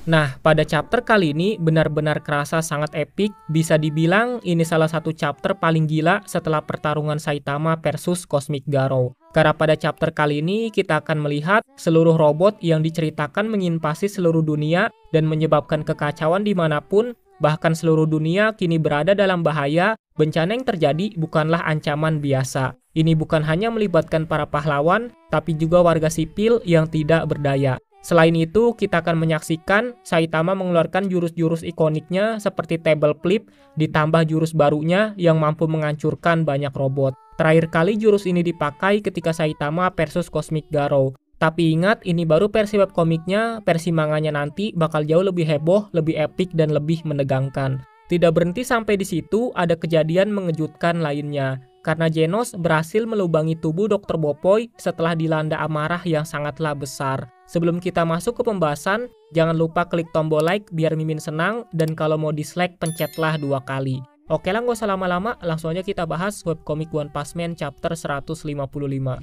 Nah, pada chapter kali ini benar-benar kerasa sangat epik. Bisa dibilang ini salah satu chapter paling gila setelah pertarungan Saitama versus Cosmic Garou. Karena pada chapter kali ini kita akan melihat seluruh robot yang diceritakan menginvasi seluruh dunia dan menyebabkan kekacauan dimanapun. Bahkan seluruh dunia kini berada dalam bahaya. Bencana yang terjadi bukanlah ancaman biasa. Ini bukan hanya melibatkan para pahlawan, tapi juga warga sipil yang tidak berdaya. Selain itu, kita akan menyaksikan Saitama mengeluarkan jurus-jurus ikoniknya seperti table flip, ditambah jurus barunya yang mampu menghancurkan banyak robot. Terakhir kali jurus ini dipakai ketika Saitama versus Cosmic Garou. Tapi ingat, ini baru versi webkomiknya, versi manganya nanti bakal jauh lebih heboh, lebih epik, dan lebih menegangkan. Tidak berhenti sampai di situ, ada kejadian mengejutkan lainnya. Karena Genos berhasil melubangi tubuh Dr. Bopoy setelah dilanda amarah yang sangatlah besar. Sebelum kita masuk ke pembahasan, jangan lupa klik tombol like biar Mimin senang, dan kalau mau dislike pencetlah 2 kali. Oke lah, nggak usah lama-lama, langsung aja kita bahas webcomic One Punch Man chapter 155.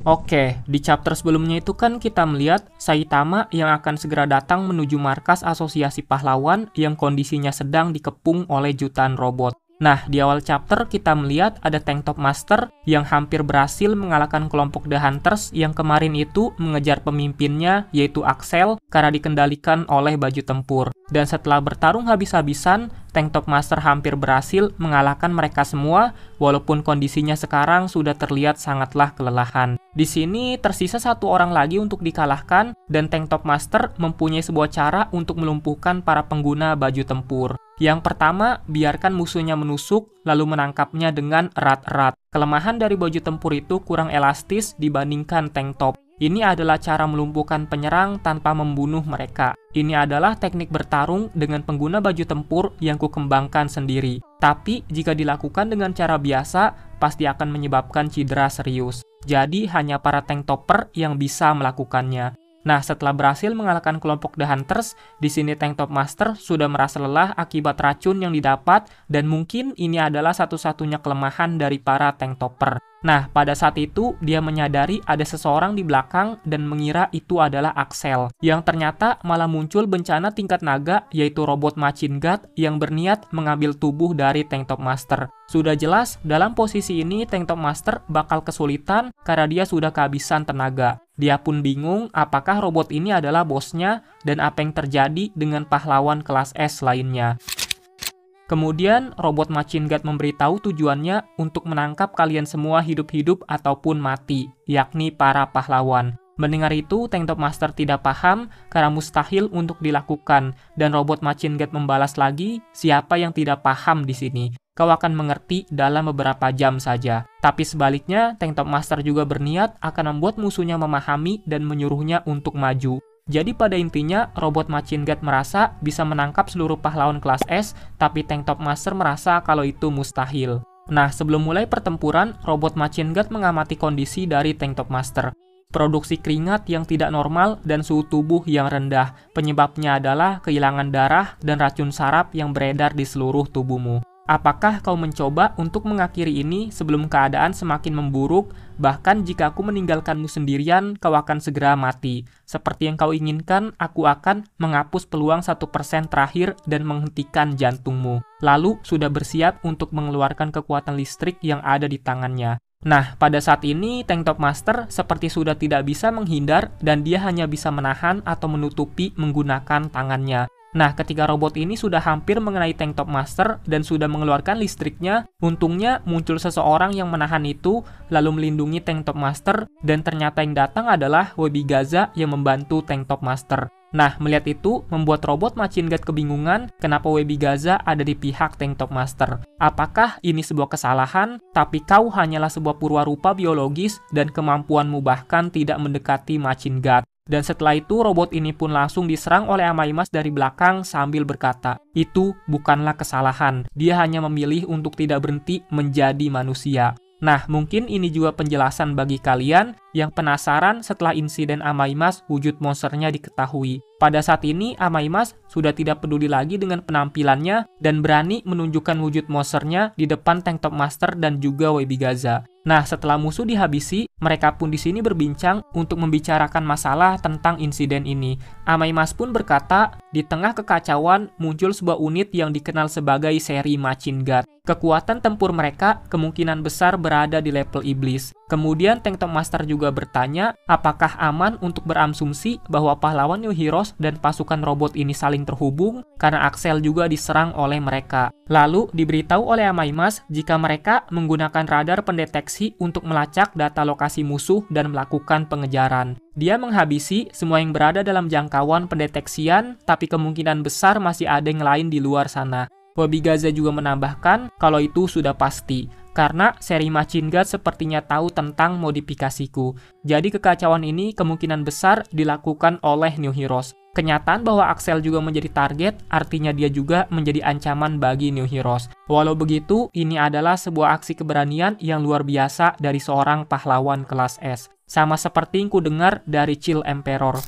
Oke, di chapter sebelumnya itu kan kita melihat Saitama yang akan segera datang menuju markas asosiasi pahlawan yang kondisinya sedang dikepung oleh jutaan robot. Nah, di awal chapter kita melihat ada Tank Top Master yang hampir berhasil mengalahkan kelompok The Hunters yang kemarin itu mengejar pemimpinnya yaitu Axel karena dikendalikan oleh baju tempur. Dan setelah bertarung habis-habisan, Tank Top Master hampir berhasil mengalahkan mereka semua walaupun kondisinya sekarang sudah terlihat sangatlah kelelahan. Di sini tersisa 1 orang lagi untuk dikalahkan dan Tank Top Master mempunyai sebuah cara untuk melumpuhkan para pengguna baju tempur. Yang pertama, biarkan musuhnya menusuk, lalu menangkapnya dengan erat-erat. Kelemahan dari baju tempur itu kurang elastis dibandingkan tank top. Ini adalah cara melumpuhkan penyerang tanpa membunuh mereka. Ini adalah teknik bertarung dengan pengguna baju tempur yang kukembangkan sendiri. Tapi, jika dilakukan dengan cara biasa, pasti akan menyebabkan cedera serius. Jadi, hanya para tank topper yang bisa melakukannya. Nah, setelah berhasil mengalahkan kelompok The Hunters, di sini Tank Top Master sudah merasa lelah akibat racun yang didapat dan mungkin ini adalah satu-satunya kelemahan dari para tank topper. Nah, pada saat itu dia menyadari ada seseorang di belakang dan mengira itu adalah Axel, yang ternyata malah muncul bencana tingkat naga yaitu robot Machine God yang berniat mengambil tubuh dari Tank Top Master. Sudah jelas, dalam posisi ini Tank Top Master bakal kesulitan karena dia sudah kehabisan tenaga. Dia pun bingung apakah robot ini adalah bosnya dan apa yang terjadi dengan pahlawan kelas S lainnya. Kemudian, robot Machine God memberitahu tujuannya untuk menangkap kalian semua hidup-hidup ataupun mati, yakni para pahlawan. Mendengar itu, Tank Top Master tidak paham karena mustahil untuk dilakukan, dan robot Machine God membalas lagi, siapa yang tidak paham di sini? Kau akan mengerti dalam beberapa jam saja. Tapi sebaliknya, Tank Top Master juga berniat akan membuat musuhnya memahami dan menyuruhnya untuk maju. Jadi pada intinya, robot Machine God merasa bisa menangkap seluruh pahlawan kelas S, tapi Tank Top Master merasa kalau itu mustahil. Nah, sebelum mulai pertempuran, robot Machine God mengamati kondisi dari Tank Top Master. Produksi keringat yang tidak normal dan suhu tubuh yang rendah. Penyebabnya adalah kehilangan darah dan racun saraf yang beredar di seluruh tubuhmu. Apakah kau mencoba untuk mengakhiri ini sebelum keadaan semakin memburuk? Bahkan jika aku meninggalkanmu sendirian, kau akan segera mati. Seperti yang kau inginkan, aku akan menghapus peluang 1% terakhir dan menghentikan jantungmu. Lalu sudah bersiap untuk mengeluarkan kekuatan listrik yang ada di tangannya. Nah, pada saat ini Tank Top Master seperti sudah tidak bisa menghindar dan dia hanya bisa menahan atau menutupi menggunakan tangannya. Nah, ketika robot ini sudah hampir mengenai Tank Top Master dan sudah mengeluarkan listriknya, untungnya muncul seseorang yang menahan itu, lalu melindungi Tank Top Master, dan ternyata yang datang adalah Webigaza yang membantu Tank Top Master. Nah, melihat itu, membuat robot Machine God kebingungan kenapa Webigaza ada di pihak Tank Top Master. Apakah ini sebuah kesalahan, tapi kau hanyalah sebuah purwarupa biologis dan kemampuanmu bahkan tidak mendekati Machine God. Dan setelah itu robot ini pun langsung diserang oleh Amaimas dari belakang sambil berkata, itu bukanlah kesalahan, dia hanya memilih untuk tidak berhenti menjadi manusia. Nah, mungkin ini juga penjelasan bagi kalian yang penasaran setelah insiden Amaimas wujud monsternya diketahui. Pada saat ini, Amaimas sudah tidak peduli lagi dengan penampilannya dan berani menunjukkan wujud monsternya di depan Tank Top Master dan juga Webigaza. Nah, setelah musuh dihabisi, mereka pun di sini berbincang untuk membicarakan masalah tentang insiden ini. Amaimas pun berkata, di tengah kekacauan muncul sebuah unit yang dikenal sebagai seri Machine God. Kekuatan tempur mereka kemungkinan besar berada di level iblis. Kemudian Tank Top Master juga bertanya, apakah aman untuk berasumsi bahwa pahlawan New Heroes dan pasukan robot ini saling terhubung karena Axel juga diserang oleh mereka. Lalu diberitahu oleh Amaimas jika mereka menggunakan radar pendeteksi untuk melacak data lokasi musuh dan melakukan pengejaran. Dia menghabisi semua yang berada dalam jangkauan pendeteksian, tapi kemungkinan besar masih ada yang lain di luar sana. Webigaza juga menambahkan kalau itu sudah pasti, karena seri Machine God sepertinya tahu tentang modifikasiku. Jadi kekacauan ini kemungkinan besar dilakukan oleh New Heroes. Kenyataan bahwa Axel juga menjadi target, artinya dia juga menjadi ancaman bagi New Heroes. Walau begitu, ini adalah sebuah aksi keberanian yang luar biasa dari seorang pahlawan kelas S. Sama seperti yang ku dengar dari Chill Emperor.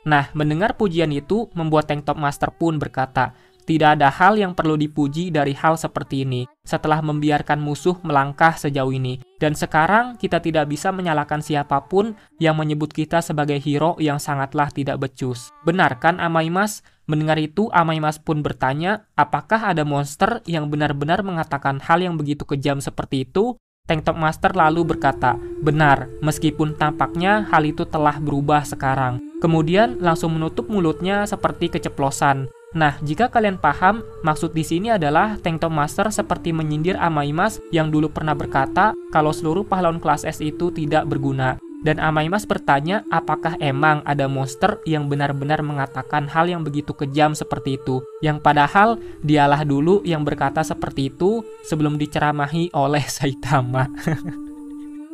Nah, mendengar pujian itu membuat Tank Top Master pun berkata, tidak ada hal yang perlu dipuji dari hal seperti ini setelah membiarkan musuh melangkah sejauh ini. Dan sekarang kita tidak bisa menyalahkan siapapun yang menyebut kita sebagai hero yang sangatlah tidak becus. Benar kan Amaimas? Mendengar itu Amaimas pun bertanya, apakah ada monster yang benar-benar mengatakan hal yang begitu kejam seperti itu? Tank Top Master lalu berkata, benar, meskipun tampaknya hal itu telah berubah sekarang. Kemudian langsung menutup mulutnya seperti keceplosan. Nah, jika kalian paham, maksud di sini adalah Tank Top Master seperti menyindir Amaimas yang dulu pernah berkata kalau seluruh pahlawan kelas S itu tidak berguna. Dan Amaimas bertanya apakah emang ada monster yang benar-benar mengatakan hal yang begitu kejam seperti itu. Yang padahal dialah dulu yang berkata seperti itu sebelum diceramahi oleh Saitama.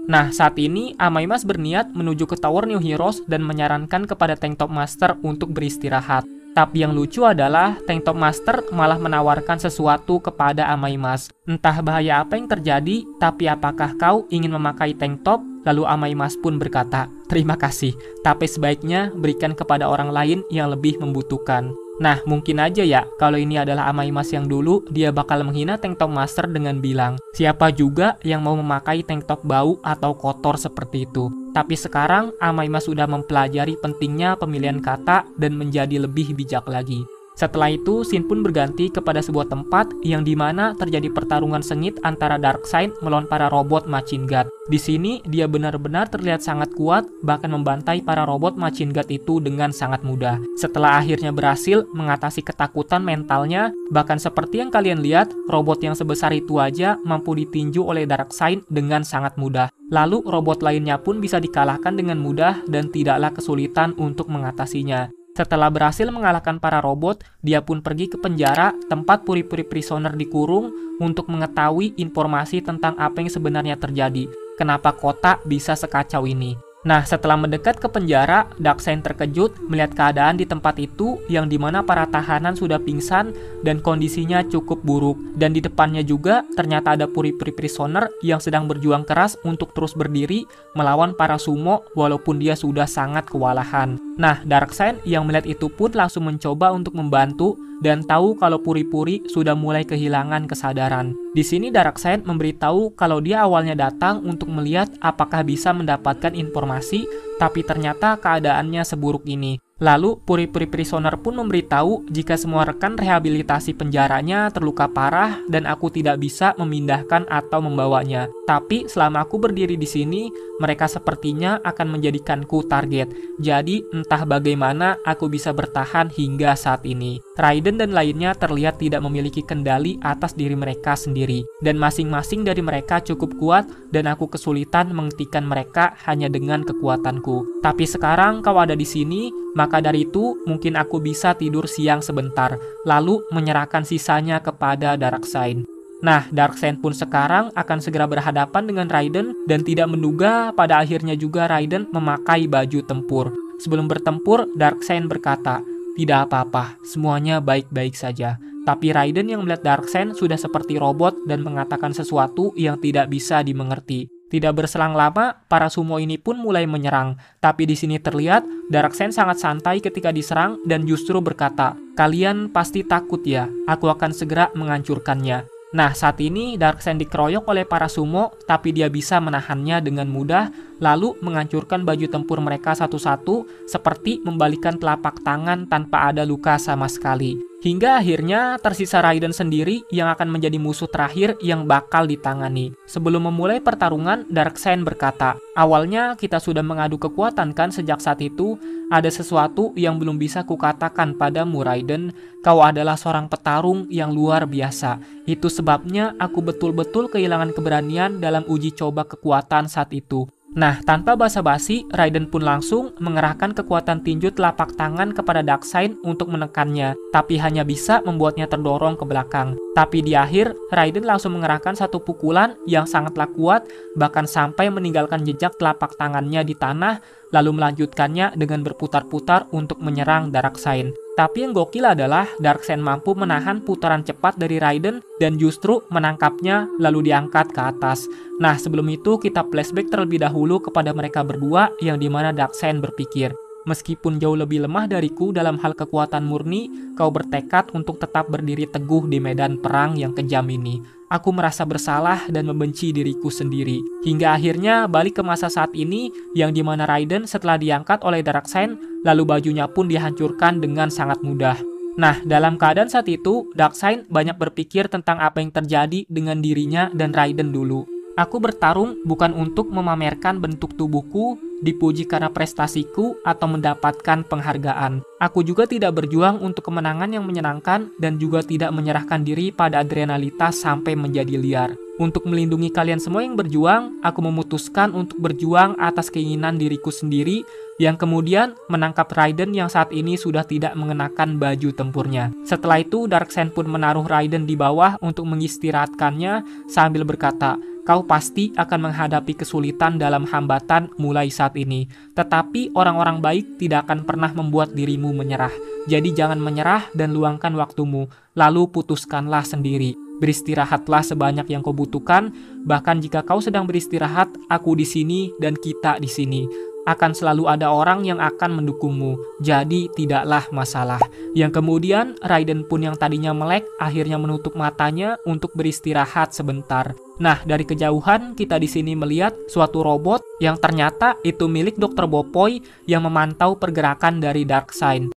Nah, saat ini Amaimas berniat menuju ke Tower New Heroes dan menyarankan kepada Tank Top Master untuk beristirahat. Tapi yang lucu adalah Tank Top Master malah menawarkan sesuatu kepada Amaimas. Entah bahaya apa yang terjadi, tapi apakah kau ingin memakai tank top? Lalu Amaimas pun berkata, terima kasih, tapi sebaiknya berikan kepada orang lain yang lebih membutuhkan. Nah, mungkin aja ya, kalau ini adalah Amaimas yang dulu, dia bakal menghina Tank Top Master dengan bilang, siapa juga yang mau memakai tank top bau atau kotor seperti itu. Tapi sekarang, Amaimas sudah mempelajari pentingnya pemilihan kata dan menjadi lebih bijak lagi. Setelah itu, scene pun berganti kepada sebuah tempat yang dimana terjadi pertarungan sengit antara Darkseid melawan para robot Machine God. Di sini, dia benar-benar terlihat sangat kuat, bahkan membantai para robot Machine God itu dengan sangat mudah. Setelah akhirnya berhasil mengatasi ketakutan mentalnya, bahkan seperti yang kalian lihat, robot yang sebesar itu aja mampu ditinju oleh Darkseid dengan sangat mudah. Lalu, robot lainnya pun bisa dikalahkan dengan mudah dan tidaklah kesulitan untuk mengatasinya. Setelah berhasil mengalahkan para robot, dia pun pergi ke penjara tempat puri-puri prisoner dikurung untuk mengetahui informasi tentang apa yang sebenarnya terjadi. Kenapa kota bisa sekacau ini? Nah, setelah mendekat ke penjara, Darkseid terkejut melihat keadaan di tempat itu yang dimana para tahanan sudah pingsan dan kondisinya cukup buruk. Dan di depannya juga ternyata ada puri-puri prisoner yang sedang berjuang keras untuk terus berdiri melawan para sumo walaupun dia sudah sangat kewalahan. Nah, Darkseid yang melihat itu pun langsung mencoba untuk membantu dan tahu kalau puri-puri sudah mulai kehilangan kesadaran. Di sini Darkseid memberitahu kalau dia awalnya datang untuk melihat apakah bisa mendapatkan informasi, tapi ternyata keadaannya seburuk ini. Lalu puri-puri prisoner pun memberitahu jika semua rekan rehabilitasi penjaranya terluka parah dan aku tidak bisa memindahkan atau membawanya. Tapi selama aku berdiri di sini, mereka sepertinya akan menjadikanku target. Jadi entah bagaimana aku bisa bertahan hingga saat ini. Raiden dan lainnya terlihat tidak memiliki kendali atas diri mereka sendiri. Dan masing-masing dari mereka cukup kuat dan aku kesulitan menghentikan mereka hanya dengan kekuatanku. Tapi sekarang kau ada di sini, maka dari itu mungkin aku bisa tidur siang sebentar, lalu menyerahkan sisanya kepada Darkseid. Nah, Darkseid pun sekarang akan segera berhadapan dengan Raiden dan tidak menduga pada akhirnya juga Raiden memakai baju tempur. Sebelum bertempur, Darkseid berkata, tidak apa-apa, semuanya baik-baik saja. Tapi Raiden yang melihat Darkseid sudah seperti robot dan mengatakan sesuatu yang tidak bisa dimengerti. Tidak berselang lama, para sumo ini pun mulai menyerang. Tapi di sini terlihat Darkseid sangat santai ketika diserang dan justru berkata, "Kalian pasti takut ya, aku akan segera menghancurkannya." Nah, saat ini Darkseid dikeroyok oleh para sumo, tapi dia bisa menahannya dengan mudah, lalu menghancurkan baju tempur mereka satu-satu, seperti membalikan telapak tangan tanpa ada luka sama sekali. Hingga akhirnya tersisa Raiden sendiri yang akan menjadi musuh terakhir yang bakal ditangani. Sebelum memulai pertarungan, Darkseid berkata, "Awalnya kita sudah mengadu kekuatan kan sejak saat itu? Ada sesuatu yang belum bisa kukatakan padamu, Raiden. Kau adalah seorang petarung yang luar biasa. Itu sebabnya aku betul-betul kehilangan keberanian dalam uji coba kekuatan saat itu." Nah, tanpa basa-basi, Raiden pun langsung mengerahkan kekuatan tinju telapak tangan kepada Darkseid untuk menekannya, tapi hanya bisa membuatnya terdorong ke belakang. Tapi di akhir, Raiden langsung mengerahkan satu pukulan yang sangatlah kuat, bahkan sampai meninggalkan jejak telapak tangannya di tanah, lalu melanjutkannya dengan berputar-putar untuk menyerang Darkseid. Tapi yang gokil adalah Darkseid mampu menahan putaran cepat dari Raiden dan justru menangkapnya lalu diangkat ke atas. Nah, sebelum itu kita flashback terlebih dahulu kepada mereka berdua yang dimana Darkseid berpikir, "Meskipun jauh lebih lemah dariku dalam hal kekuatan murni, kau bertekad untuk tetap berdiri teguh di medan perang yang kejam ini. Aku merasa bersalah dan membenci diriku sendiri." Hingga akhirnya balik ke masa saat ini yang dimana Raiden setelah diangkat oleh Darkseid, lalu bajunya pun dihancurkan dengan sangat mudah. Nah, dalam keadaan saat itu, Darkseid banyak berpikir tentang apa yang terjadi dengan dirinya dan Raiden dulu. "Aku bertarung bukan untuk memamerkan bentuk tubuhku, dipuji karena prestasiku, atau mendapatkan penghargaan. Aku juga tidak berjuang untuk kemenangan yang menyenangkan dan juga tidak menyerahkan diri pada adrenalitas sampai menjadi liar. Untuk melindungi kalian semua yang berjuang, aku memutuskan untuk berjuang atas keinginan diriku sendiri," yang kemudian menangkap Raiden yang saat ini sudah tidak mengenakan baju tempurnya. Setelah itu, Darkseid pun menaruh Raiden di bawah untuk mengistirahatkannya sambil berkata, "Kau pasti akan menghadapi kesulitan dalam hambatan mulai saat ini. Tetapi orang-orang baik tidak akan pernah membuat dirimu menyerah. Jadi jangan menyerah dan luangkan waktumu. Lalu putuskanlah sendiri. Beristirahatlah sebanyak yang kau butuhkan. Bahkan jika kau sedang beristirahat, aku di sini dan kita di sini. Akan selalu ada orang yang akan mendukungmu. Jadi tidaklah masalah." Yang kemudian Raiden pun yang tadinya melek akhirnya menutup matanya untuk beristirahat sebentar. Nah, dari kejauhan kita di sini melihat suatu robot yang ternyata itu milik Dr. Bopoy yang memantau pergerakan dari Darkseid.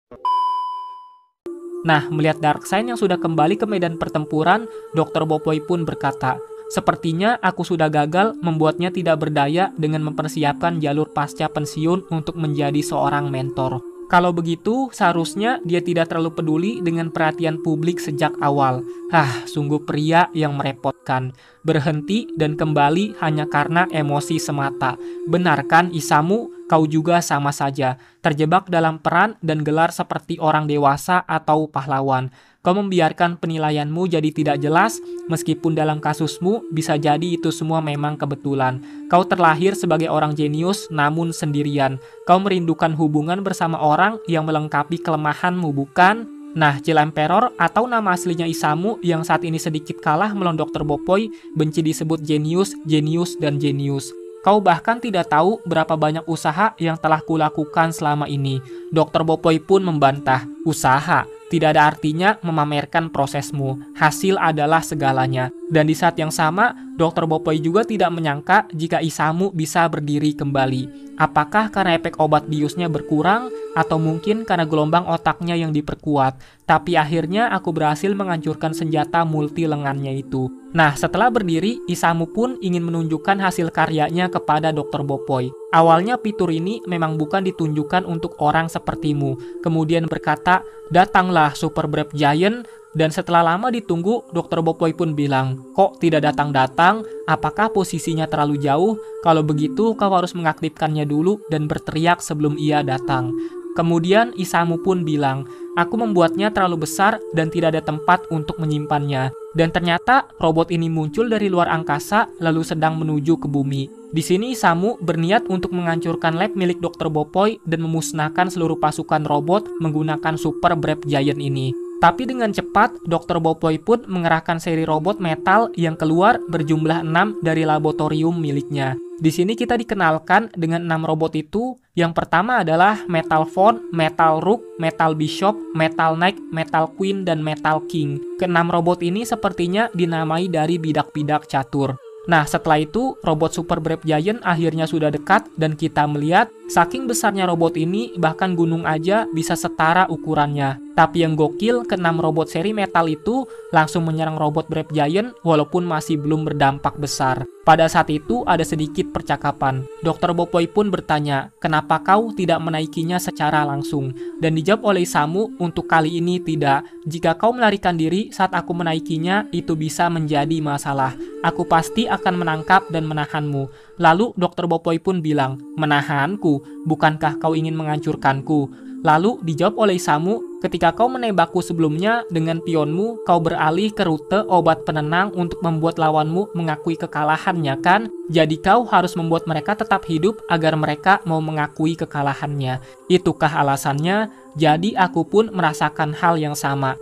Nah, melihat Darkseid yang sudah kembali ke medan pertempuran, Dr. Bopoy pun berkata, "Sepertinya aku sudah gagal membuatnya tidak berdaya dengan mempersiapkan jalur pasca pensiun untuk menjadi seorang mentor. Kalau begitu, seharusnya dia tidak terlalu peduli dengan perhatian publik sejak awal. Sungguh pria yang merepotkan. Berhenti dan kembali hanya karena emosi semata. Benar kan, Isamu? Kau juga sama saja, terjebak dalam peran dan gelar seperti orang dewasa atau pahlawan. Kau membiarkan penilaianmu jadi tidak jelas, meskipun dalam kasusmu bisa jadi itu semua memang kebetulan. Kau terlahir sebagai orang jenius namun sendirian. Kau merindukan hubungan bersama orang yang melengkapi kelemahanmu, bukan?" Nah, Chill Emperor atau nama aslinya Isamu yang saat ini sedikit kalah melawan Dr. Bopoy benci disebut jenius, jenius, dan jenius. "Kau bahkan tidak tahu berapa banyak usaha yang telah kulakukan selama ini." Dr. Bopoy pun membantah, "Usaha tidak ada artinya memamerkan prosesmu. Hasil adalah segalanya." Dan di saat yang sama, Dr. Bopoy juga tidak menyangka jika Isamu bisa berdiri kembali. Apakah karena efek obat biusnya berkurang, atau mungkin karena gelombang otaknya yang diperkuat. Tapi akhirnya aku berhasil menghancurkan senjata multi lengannya itu. Nah, setelah berdiri, Isamu pun ingin menunjukkan hasil karyanya kepada Dr. Bopoy. Awalnya fitur ini memang bukan ditunjukkan untuk orang sepertimu. Kemudian berkata, "Datanglah Super Brave Giant." Dan setelah lama ditunggu, Dr. Bopoy pun bilang, "Kok tidak datang-datang? Apakah posisinya terlalu jauh? Kalau begitu, kau harus mengaktifkannya dulu dan berteriak sebelum ia datang." Kemudian Isamu pun bilang, "Aku membuatnya terlalu besar dan tidak ada tempat untuk menyimpannya." Dan ternyata robot ini muncul dari luar angkasa lalu sedang menuju ke bumi. Di sini Isamu berniat untuk menghancurkan lab milik Dr. Bopoy dan memusnahkan seluruh pasukan robot menggunakan Super Brave Giant ini. Tapi dengan cepat, Dr. Bopoy pun mengerahkan seri robot metal yang keluar berjumlah 6 dari laboratorium miliknya. Di sini kita dikenalkan dengan 6 robot itu. Yang pertama adalah Metal Fawn, Metal Rook, Metal Bishop, Metal Knight, Metal Queen, dan Metal King. Keenam robot ini sepertinya dinamai dari bidak-bidak catur. Nah, setelah itu, robot Super Brave Giant akhirnya sudah dekat dan kita melihat saking besarnya robot ini, bahkan gunung aja bisa setara ukurannya. Tapi yang gokil, ke-6 robot seri metal itu langsung menyerang robot Brave Giant walaupun masih belum berdampak besar. Pada saat itu ada sedikit percakapan. Dr. Bopoy pun bertanya, kenapa kau tidak menaikinya secara langsung? Dan dijawab oleh Isamu, untuk kali ini tidak. Jika kau melarikan diri saat aku menaikinya, itu bisa menjadi masalah. Aku pasti akan menangkap dan menahanmu. Lalu Dr. Bopoy pun bilang, menahanku? Bukankah kau ingin menghancurkanku? Lalu dijawab oleh Isamu, ketika kau menembakku sebelumnya dengan pionmu, kau beralih ke rute obat penenang untuk membuat lawanmu mengakui kekalahannya kan? Jadi kau harus membuat mereka tetap hidup agar mereka mau mengakui kekalahannya. Itukah alasannya? Jadi aku pun merasakan hal yang sama.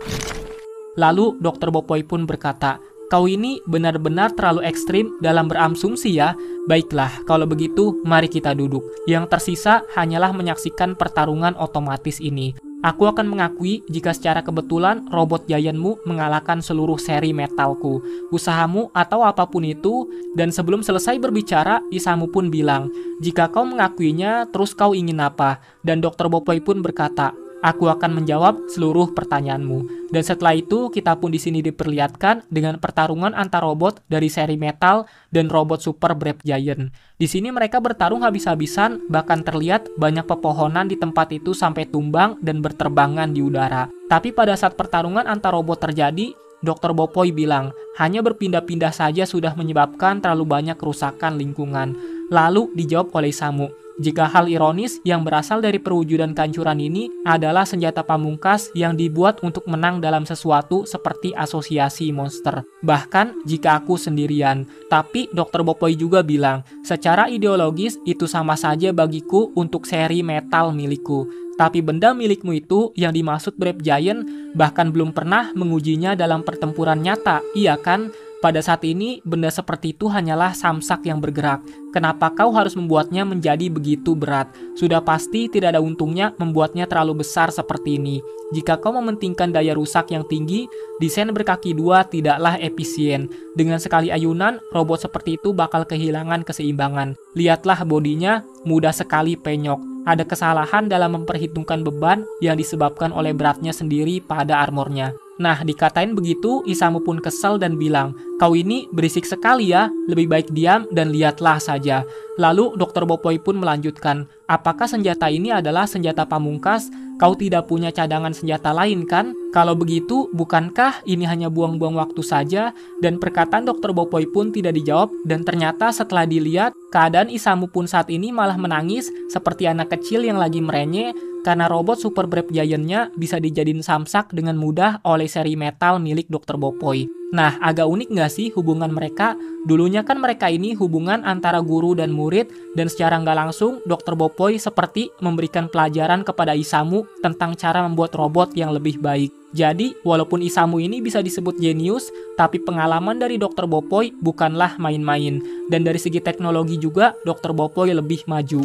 Lalu Dr. Bopoy pun berkata, kau ini benar-benar terlalu ekstrim dalam berasumsi ya. Baiklah, kalau begitu mari kita duduk. Yang tersisa hanyalah menyaksikan pertarungan otomatis ini. Aku akan mengakui jika secara kebetulan robot giantmu mengalahkan seluruh seri metalku, usahamu atau apapun itu. Dan sebelum selesai berbicara, Isamu pun bilang, jika kau mengakuinya, terus kau ingin apa? Dan Dr. Bopoy pun berkata, aku akan menjawab seluruh pertanyaanmu. Dan setelah itu, kita pun di sini diperlihatkan dengan pertarungan antar robot dari seri metal dan robot Super Brave Giant. Di sini mereka bertarung habis-habisan, bahkan terlihat banyak pepohonan di tempat itu sampai tumbang dan berterbangan di udara. Tapi pada saat pertarungan antar robot terjadi, Dr. Bopoy bilang, hanya berpindah-pindah saja sudah menyebabkan terlalu banyak kerusakan lingkungan. Lalu dijawab oleh Isamu, jika hal ironis yang berasal dari perwujudan kehancuran ini adalah senjata pamungkas yang dibuat untuk menang dalam sesuatu seperti asosiasi monster. Bahkan jika aku sendirian. Tapi Dr. Bopoy juga bilang, secara ideologis itu sama saja bagiku untuk seri metal milikku. Tapi benda milikmu itu yang dimaksud Brave Giant bahkan belum pernah mengujinya dalam pertempuran nyata, iya kan? Pada saat ini, benda seperti itu hanyalah samsak yang bergerak. Kenapa kau harus membuatnya menjadi begitu berat? Sudah pasti tidak ada untungnya membuatnya terlalu besar seperti ini. Jika kau mementingkan daya rusak yang tinggi, desain berkaki dua tidaklah efisien. Dengan sekali ayunan, robot seperti itu bakal kehilangan keseimbangan. Lihatlah bodinya, mudah sekali penyok. Ada kesalahan dalam memperhitungkan beban yang disebabkan oleh beratnya sendiri pada armornya. Nah, dikatain begitu, Isamu pun kesal dan bilang, kau ini berisik sekali ya, lebih baik diam dan lihatlah saja. Lalu Dr. Bopoy pun melanjutkan, apakah senjata ini adalah senjata pamungkas? Kau tidak punya cadangan senjata lain kan? Kalau begitu, bukankah ini hanya buang-buang waktu saja? Dan perkataan Dr. Bopoy pun tidak dijawab, dan ternyata setelah dilihat, keadaan Isamu pun saat ini malah menangis seperti anak kecil yang lagi merenyeh, karena robot Super Brave Giant-nya bisa dijadiin samsak dengan mudah oleh seri metal milik Dr. Bopoy. Nah, agak unik nggak sih hubungan mereka? Dulunya kan mereka ini hubungan antara guru dan murid, dan secara nggak langsung Dr. Bopoy seperti memberikan pelajaran kepada Isamu tentang cara membuat robot yang lebih baik. Jadi, walaupun Isamu ini bisa disebut jenius, tapi pengalaman dari Dr. Bopoy bukanlah main-main. Dan dari segi teknologi juga, Dr. Bopoy lebih maju.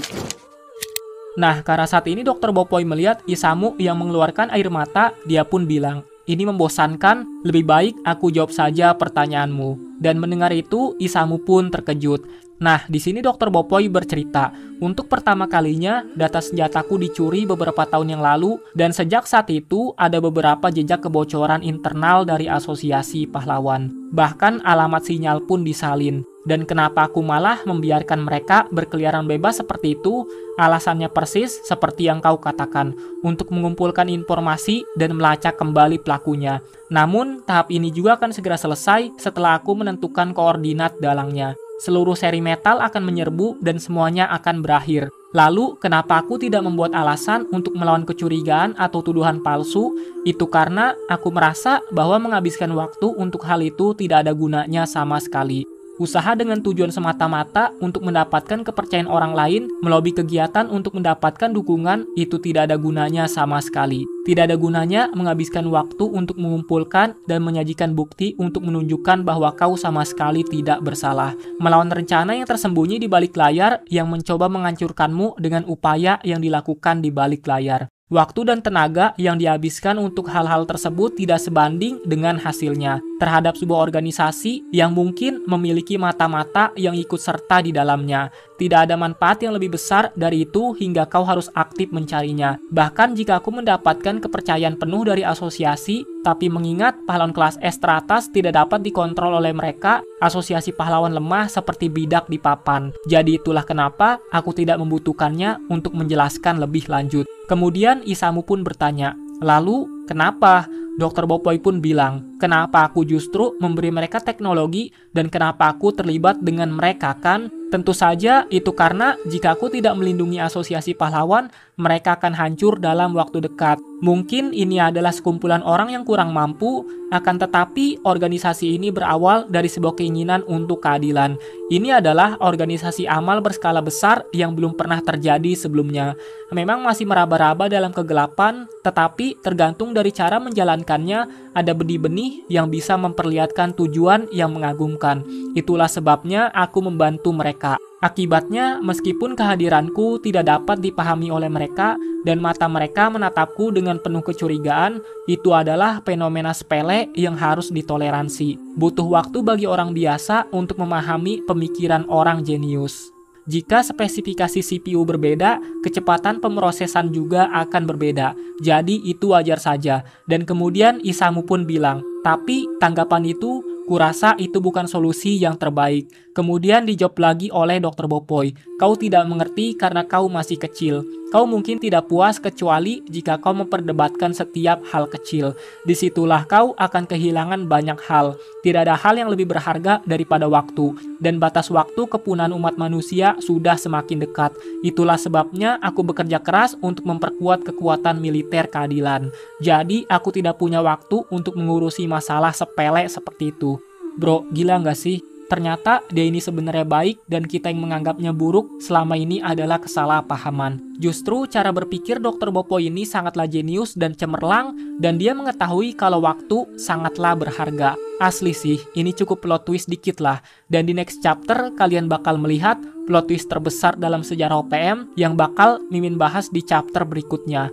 Nah, karena saat ini Dr. Bopoy melihat Isamu yang mengeluarkan air mata, dia pun bilang, ini membosankan, lebih baik aku jawab saja pertanyaanmu. Dan mendengar itu, Isamu pun terkejut. Nah, di sini Dr. Bopoy bercerita, untuk pertama kalinya data senjataku dicuri beberapa tahun yang lalu, dan sejak saat itu ada beberapa jejak kebocoran internal dari asosiasi pahlawan. Bahkan alamat sinyal pun disalin. Dan kenapa aku malah membiarkan mereka berkeliaran bebas seperti itu? Alasannya persis seperti yang kau katakan, untuk mengumpulkan informasi dan melacak kembali pelakunya. Namun, tahap ini juga akan segera selesai setelah aku menentukan koordinat dalangnya. Seluruh seri metal akan menyerbu dan semuanya akan berakhir. Lalu, kenapa aku tidak membuat alasan untuk melawan kecurigaan atau tuduhan palsu? Itu karena aku merasa bahwa menghabiskan waktu untuk hal itu tidak ada gunanya sama sekali. Usaha dengan tujuan semata-mata untuk mendapatkan kepercayaan orang lain, melobi kegiatan untuk mendapatkan dukungan, itu tidak ada gunanya sama sekali. Tidak ada gunanya menghabiskan waktu untuk mengumpulkan dan menyajikan bukti untuk menunjukkan bahwa kau sama sekali tidak bersalah. Melawan rencana yang tersembunyi di balik layar yang mencoba menghancurkanmu dengan upaya yang dilakukan di balik layar. Waktu dan tenaga yang dihabiskan untuk hal-hal tersebut tidak sebanding dengan hasilnya terhadap sebuah organisasi yang mungkin memiliki mata-mata yang ikut serta di dalamnya. Tidak ada manfaat yang lebih besar dari itu hingga kau harus aktif mencarinya. Bahkan jika aku mendapatkan kepercayaan penuh dari asosiasi, tapi mengingat pahlawan kelas S teratas tidak dapat dikontrol oleh mereka, asosiasi pahlawan lemah seperti bidak di papan. Jadi itulah kenapa aku tidak membutuhkannya untuk menjelaskan lebih lanjut. Kemudian Isamu pun bertanya, lalu kenapa? Dr. Bopoy pun bilang, kenapa aku justru memberi mereka teknologi dan kenapa aku terlibat dengan mereka kan? Tentu saja itu karena jika aku tidak melindungi asosiasi pahlawan, mereka akan hancur dalam waktu dekat. Mungkin ini adalah sekumpulan orang yang kurang mampu, akan tetapi organisasi ini berawal dari sebuah keinginan untuk keadilan. Ini adalah organisasi amal berskala besar yang belum pernah terjadi sebelumnya. Memang masih meraba-raba dalam kegelapan, tetapi tergantung dari cara menjalankannya, ada benih-benih yang bisa memperlihatkan tujuan yang mengagumkan. Itulah sebabnya aku membantu mereka. Akibatnya, meskipun kehadiranku tidak dapat dipahami oleh mereka dan mata mereka menatapku dengan penuh kecurigaan, itu adalah fenomena sepele yang harus ditoleransi. Butuh waktu bagi orang biasa untuk memahami pemikiran orang jenius. Jika spesifikasi CPU berbeda, kecepatan pemrosesan juga akan berbeda. Jadi itu wajar saja. Dan kemudian Isamu pun bilang, tapi tanggapan itu, kurasa itu bukan solusi yang terbaik. Kemudian dijawab lagi oleh Dr. Bopoy, kau tidak mengerti karena kau masih kecil. Kau mungkin tidak puas kecuali jika kau memperdebatkan setiap hal kecil. Disitulah kau akan kehilangan banyak hal. Tidak ada hal yang lebih berharga daripada waktu. Dan batas waktu kepunahan umat manusia sudah semakin dekat. Itulah sebabnya aku bekerja keras untuk memperkuat kekuatan militer keadilan. Jadi aku tidak punya waktu untuk mengurusi masalah sepele seperti itu. Bro, gila nggak sih? Ternyata dia ini sebenarnya baik dan kita yang menganggapnya buruk selama ini adalah kesalahpahaman. Justru cara berpikir Dr. Bopoy ini sangatlah jenius dan cemerlang dan dia mengetahui kalau waktu sangatlah berharga. Asli sih, ini cukup plot twist dikit lah. Dan di next chapter kalian bakal melihat plot twist terbesar dalam sejarah OPM yang bakal Mimin bahas di chapter berikutnya.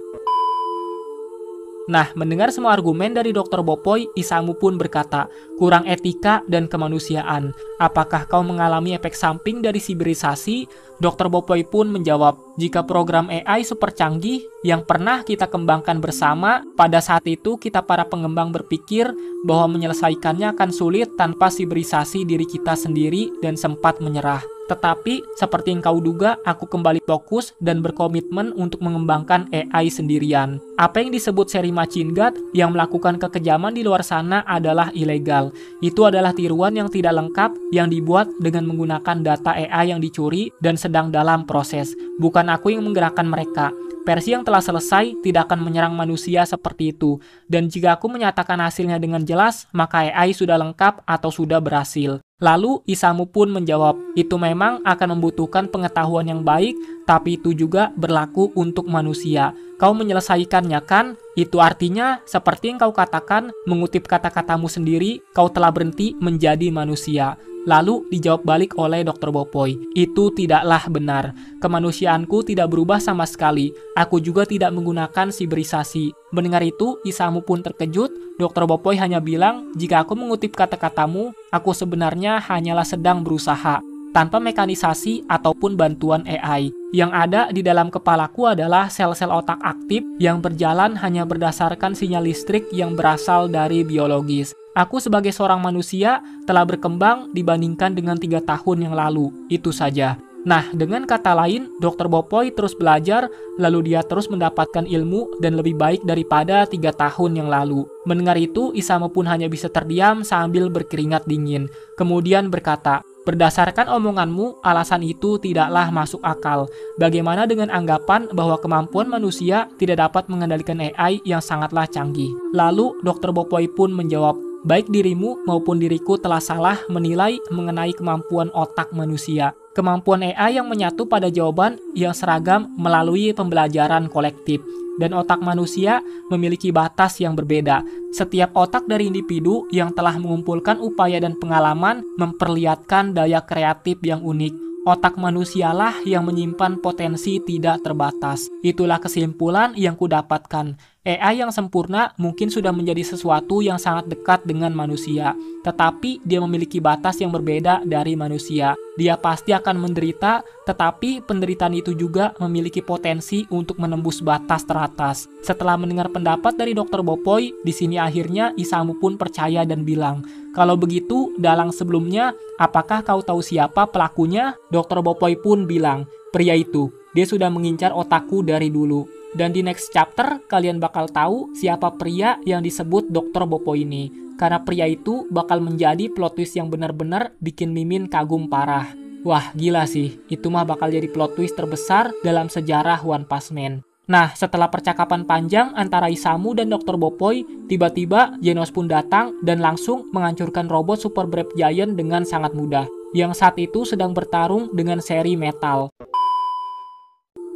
Nah, mendengar semua argumen dari Dr. Bopoy, Isamu pun berkata, kurang etika dan kemanusiaan. Apakah kau mengalami efek samping dari siberisasi? Dr. Bopoy pun menjawab, jika program AI super canggih yang pernah kita kembangkan bersama, pada saat itu kita para pengembang berpikir bahwa menyelesaikannya akan sulit tanpa siberisasi diri kita sendiri dan sempat menyerah. Tetapi, seperti yang kau duga, aku kembali fokus dan berkomitmen untuk mengembangkan AI sendirian. Apa yang disebut seri Machine God yang melakukan kekejaman di luar sana adalah ilegal. Itu adalah tiruan yang tidak lengkap yang dibuat dengan menggunakan data AI yang dicuri dan sedang dalam proses. Bukan aku yang menggerakkan mereka. Versi yang telah selesai tidak akan menyerang manusia seperti itu. Dan jika aku menyatakan hasilnya dengan jelas, maka AI sudah lengkap atau sudah berhasil. Lalu Isamu pun menjawab, itu memang akan membutuhkan pengetahuan yang baik, tapi itu juga berlaku untuk manusia. Kau menyelesaikannya kan? Itu artinya, seperti yang kau katakan, mengutip kata-katamu sendiri, kau telah berhenti menjadi manusia. Lalu dijawab balik oleh Dr. Bopoy, itu tidaklah benar. Kemanusiaanku tidak berubah sama sekali. Aku juga tidak menggunakan siberisasi. Mendengar itu, Isamu pun terkejut. Dr. Bopoy hanya bilang, jika aku mengutip kata-katamu, aku sebenarnya hanyalah sedang berusaha. Tanpa mekanisasi ataupun bantuan AI. Yang ada di dalam kepalaku adalah sel-sel otak aktif yang berjalan hanya berdasarkan sinyal listrik yang berasal dari biologis. Aku sebagai seorang manusia telah berkembang dibandingkan dengan 3 tahun yang lalu. Itu saja. Nah, dengan kata lain, Dr. Bopoy terus belajar, lalu dia terus mendapatkan ilmu dan lebih baik daripada 3 tahun yang lalu. Mendengar itu, Isamu pun hanya bisa terdiam sambil berkeringat dingin. Kemudian berkata, berdasarkan omonganmu, alasan itu tidaklah masuk akal. Bagaimana dengan anggapan bahwa kemampuan manusia tidak dapat mengendalikan AI yang sangatlah canggih? Lalu, Dr. Bopoy pun menjawab, Baik dirimu maupun diriku telah salah menilai mengenai kemampuan otak manusia. Kemampuan AI yang menyatu pada jawaban yang seragam melalui pembelajaran kolektif. Dan otak manusia memiliki batas yang berbeda. Setiap otak dari individu yang telah mengumpulkan upaya dan pengalaman memperlihatkan daya kreatif yang unik. Otak manusialah yang menyimpan potensi tidak terbatas. Itulah kesimpulan yang kudapatkan. AI yang sempurna mungkin sudah menjadi sesuatu yang sangat dekat dengan manusia, tetapi dia memiliki batas yang berbeda dari manusia. Dia pasti akan menderita, tetapi penderitaan itu juga memiliki potensi untuk menembus batas teratas. Setelah mendengar pendapat dari Dr. Bopoy, di sini akhirnya Isamu pun percaya dan bilang, "Kalau begitu, dalang sebelumnya, apakah kau tahu siapa pelakunya?" Dr. Bopoy pun bilang, "Pria itu, dia sudah mengincar otakku dari dulu." Dan di next chapter, kalian bakal tahu siapa pria yang disebut Dr. Bopoy ini. Karena pria itu bakal menjadi plot twist yang benar-benar bikin Mimin kagum parah. Wah, gila sih. Itu mah bakal jadi plot twist terbesar dalam sejarah One Punch Man. Nah, setelah percakapan panjang antara Isamu dan Dr. Bopoy, tiba-tiba Genos pun datang dan langsung menghancurkan robot Super Brave Giant dengan sangat mudah, yang saat itu sedang bertarung dengan seri metal.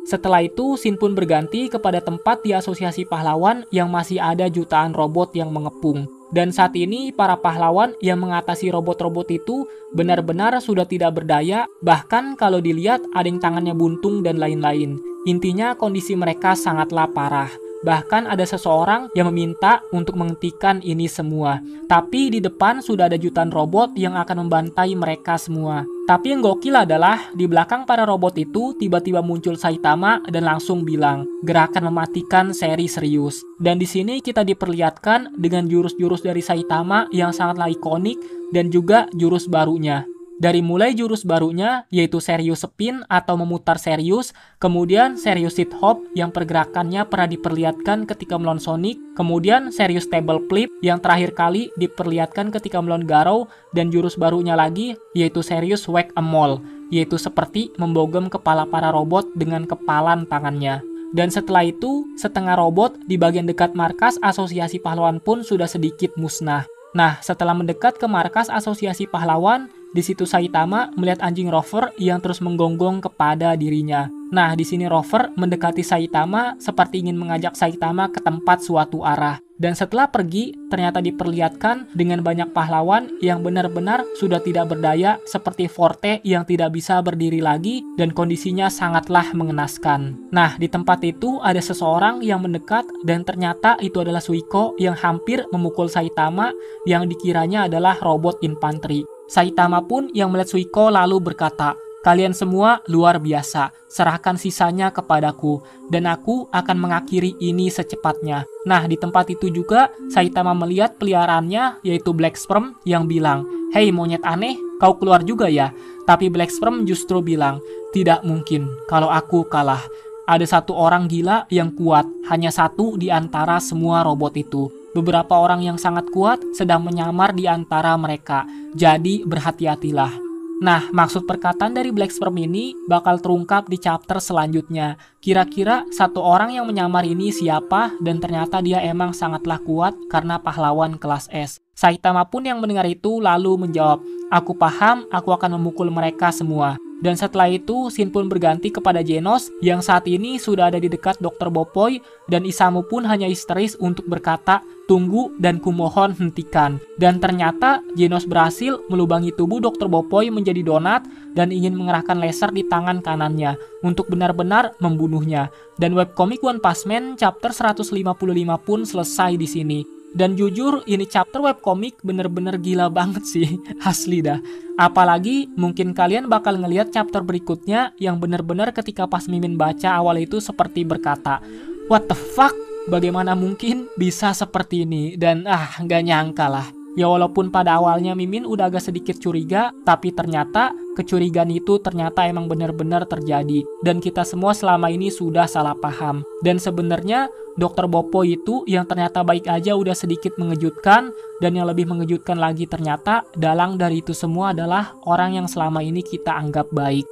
Setelah itu, Shin pun berganti kepada tempat di asosiasi pahlawan yang masih ada jutaan robot yang mengepung. Dan saat ini, para pahlawan yang mengatasi robot-robot itu benar-benar sudah tidak berdaya, bahkan kalau dilihat ada yang tangannya buntung dan lain-lain. Intinya kondisi mereka sangatlah parah. Bahkan ada seseorang yang meminta untuk menghentikan ini semua. Tapi di depan sudah ada jutaan robot yang akan membantai mereka semua. Tapi yang gokil adalah di belakang para robot itu tiba-tiba muncul Saitama dan langsung bilang, "Gerakan mematikan seri serius." Dan di sini kita diperlihatkan dengan jurus-jurus dari Saitama yang sangatlah ikonik dan juga jurus barunya. Dari mulai jurus barunya, yaitu Serious Spin atau memutar serius, kemudian Serious Sit Hop yang pergerakannya pernah diperlihatkan ketika melawan Sonic, kemudian Serious Table Flip yang terakhir kali diperlihatkan ketika melawan Garou, dan jurus barunya lagi, yaitu Serious Whack a Mole, yaitu seperti membogem kepala para robot dengan kepalan tangannya. Dan setelah itu, setengah robot di bagian dekat markas asosiasi pahlawan pun sudah sedikit musnah. Nah, setelah mendekat ke markas asosiasi pahlawan, di situ Saitama melihat anjing Rover yang terus menggonggong kepada dirinya. Nah, di sini Rover mendekati Saitama seperti ingin mengajak Saitama ke tempat suatu arah. Dan setelah pergi, ternyata diperlihatkan dengan banyak pahlawan yang benar-benar sudah tidak berdaya seperti Forte yang tidak bisa berdiri lagi dan kondisinya sangatlah mengenaskan. Nah, di tempat itu ada seseorang yang mendekat dan ternyata itu adalah Suiko yang hampir memukul Saitama yang dikiranya adalah robot infanteri. Saitama pun yang melihat Suiko lalu berkata, "Kalian semua luar biasa, serahkan sisanya kepadaku, dan aku akan mengakhiri ini secepatnya." Nah, di tempat itu juga, Saitama melihat peliharaannya, yaitu Black Sperm, yang bilang, "Hei monyet aneh, kau keluar juga ya?" Tapi Black Sperm justru bilang, "Tidak mungkin, kalau aku kalah. Ada satu orang gila yang kuat, hanya satu di antara semua robot itu. Beberapa orang yang sangat kuat sedang menyamar di antara mereka, jadi berhati-hatilah." Nah, maksud perkataan dari Black Sperm ini bakal terungkap di chapter selanjutnya. Kira-kira satu orang yang menyamar ini siapa, dan ternyata dia emang sangatlah kuat karena pahlawan kelas S. Saitama pun yang mendengar itu lalu menjawab, "Aku paham, aku akan memukul mereka semua." Dan setelah itu, Shin pun berganti kepada Genos yang saat ini sudah ada di dekat Dr. Bopoy, dan Isamu pun hanya histeris untuk berkata, "Tunggu dan kumohon hentikan." Dan ternyata Genos berhasil melubangi tubuh Dr. Bopoy menjadi donat dan ingin mengerahkan laser di tangan kanannya untuk benar-benar membunuhnya. Dan webcomic One Punch Man chapter 155 pun selesai di sini. Dan jujur, ini chapter webcomic bener-bener gila banget sih, asli dah. Apalagi mungkin kalian bakal ngelihat chapter berikutnya yang bener-bener ketika pas Mimin baca awal itu seperti berkata, "What the fuck? Bagaimana mungkin bisa seperti ini?" Dan nggak nyangka lah. Ya walaupun pada awalnya Mimin udah agak sedikit curiga, tapi ternyata kecurigaan itu ternyata emang benar-benar terjadi. Dan kita semua selama ini sudah salah paham. Dan sebenarnya Dr. Bopoy itu yang ternyata baik aja udah sedikit mengejutkan. Dan yang lebih mengejutkan lagi ternyata dalang dari itu semua adalah orang yang selama ini kita anggap baik.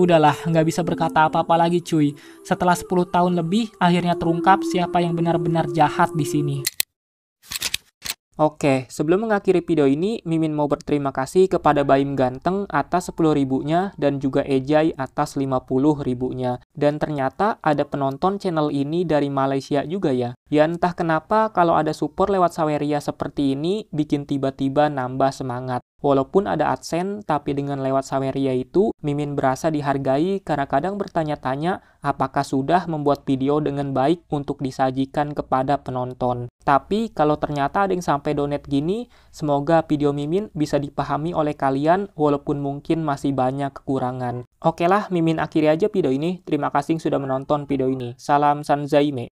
Udahlah, nggak bisa berkata apa-apa lagi cuy. Setelah 10 tahun lebih, akhirnya terungkap siapa yang benar-benar jahat di sini. Oke, sebelum mengakhiri video ini, Mimin mau berterima kasih kepada Baim Ganteng atas 10 ribunya dan juga Ejai atas 50 ribunya. Dan ternyata ada penonton channel ini dari Malaysia juga ya. Ya entah kenapa kalau ada support lewat Saweria seperti ini, bikin tiba-tiba nambah semangat. Walaupun ada AdSense, tapi dengan lewat Saweria itu, Mimin berasa dihargai karena kadang bertanya-tanya apakah sudah membuat video dengan baik untuk disajikan kepada penonton. Tapi kalau ternyata ada yang sampai donate gini, semoga video Mimin bisa dipahami oleh kalian walaupun mungkin masih banyak kekurangan. Oke lah, Mimin akhiri aja video ini. Terima kasih sudah menonton video ini. Salam Sanzaime.